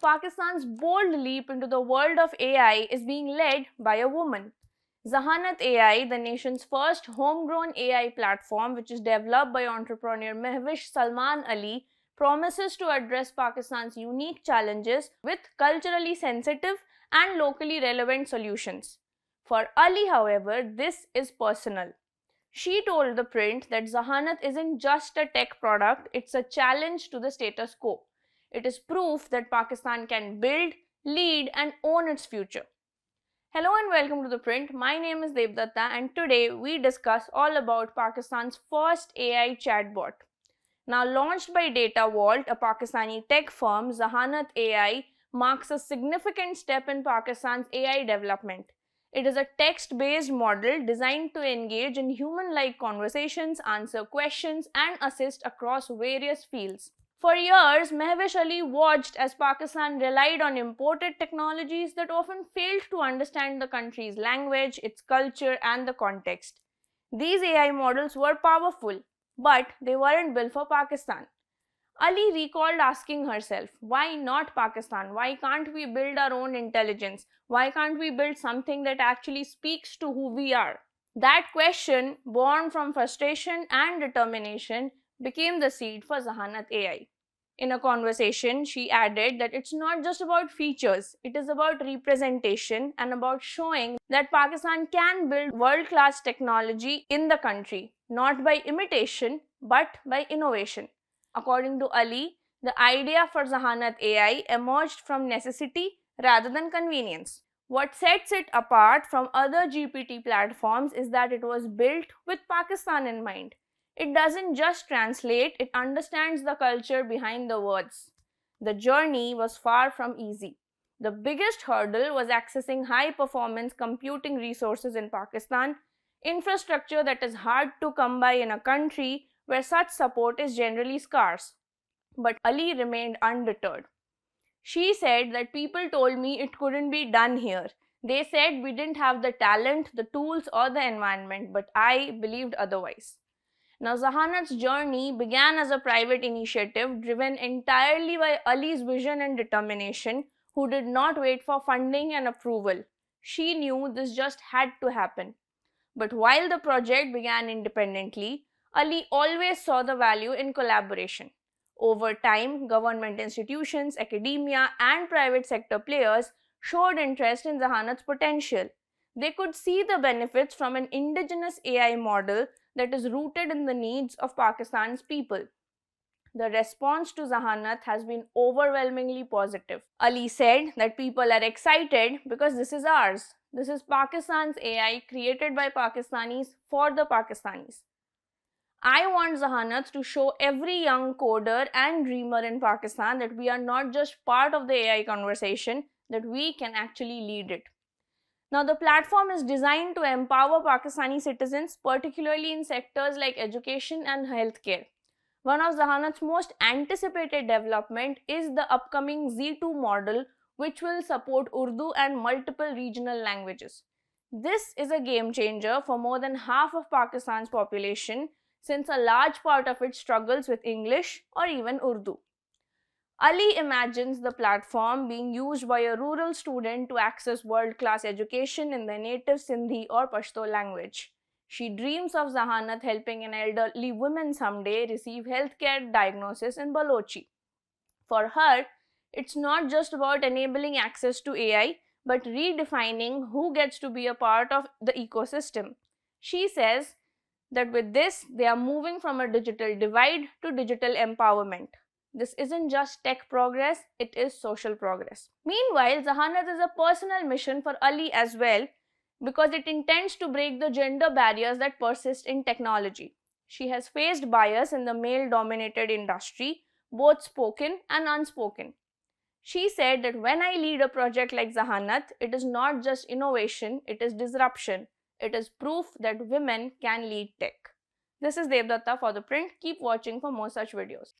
Pakistan's bold leap into the world of AI is being led by a woman. Zahanat AI, the nation's first homegrown AI platform, which is developed by entrepreneur Mehwish Salman Ali, promises to address Pakistan's unique challenges with culturally sensitive and locally relevant solutions. For Ali, however, this is personal. She told the print that Zahanat isn't just a tech product, it's a challenge to the status quo. It is proof that Pakistan can build, lead, and own its future. Hello and welcome to the print. My name is Devdatta, and today we discuss all about Pakistan's first AI chatbot. Now launched by Data Vault, a Pakistani tech firm, Zahanat AI marks a significant step in Pakistan's AI development. It is a text-based model designed to engage in human-like conversations, answer questions, and assist across various fields. For years, Mehwish Ali watched as Pakistan relied on imported technologies that often failed to understand the country's language, its culture, and the context. These AI models were powerful, but they weren't built for Pakistan. Ali recalled asking herself, why not Pakistan? Why can't we build our own intelligence? Why can't we build something that actually speaks to who we are? That question, born from frustration and determination, became the seed for Zahanat AI. In a conversation, she added that it's not just about features, it is about representation and about showing that Pakistan can build world-class technology in the country, not by imitation, but by innovation. According to Ali, the idea for Zahanat AI emerged from necessity rather than convenience. What sets it apart from other GPT platforms is that it was built with Pakistan in mind. It doesn't just translate, it understands the culture behind the words. The journey was far from easy. The biggest hurdle was accessing high-performance computing resources in Pakistan, infrastructure that is hard to come by in a country where such support is generally scarce. But Ali remained undeterred. She said that people told me it couldn't be done here. They said we didn't have the talent, the tools, or the environment, but I believed otherwise. Now, Zahanat's journey began as a private initiative driven entirely by Ali's vision and determination, who did not wait for funding and approval. She knew this just had to happen. But while the project began independently, Ali always saw the value in collaboration. Over time, government institutions, academia, and private sector players showed interest in Zahanat's potential. They could see the benefits from an indigenous AI model that is rooted in the needs of Pakistan's people. The response to Zahanat has been overwhelmingly positive. Ali said that people are excited because this is ours. This is Pakistan's AI created by Pakistanis for the Pakistanis. I want Zahanat to show every young coder and dreamer in Pakistan that we are not just part of the AI conversation, that we can actually lead it. Now, the platform is designed to empower Pakistani citizens, particularly in sectors like education and healthcare. One of Zahanat's most anticipated development is the upcoming Z2 model, which will support Urdu and multiple regional languages. This is a game changer for more than half of Pakistan's population, since a large part of it struggles with English or even Urdu. Ali imagines the platform being used by a rural student to access world-class education in their native Sindhi or Pashto language. She dreams of Zahanat helping an elderly woman someday receive healthcare diagnosis in Balochi. For her, it's not just about enabling access to AI, but redefining who gets to be a part of the ecosystem. She says that with this, they are moving from a digital divide to digital empowerment. This isn't just tech progress, it is social progress. Meanwhile, Zahanat is a personal mission for Ali as well, because it intends to break the gender barriers that persist in technology. She has faced bias in the male-dominated industry, both spoken and unspoken. She said that when I lead a project like Zahanat, it is not just innovation, it is disruption. It is proof that women can lead tech. This is Devdatta for The Print. Keep watching for more such videos.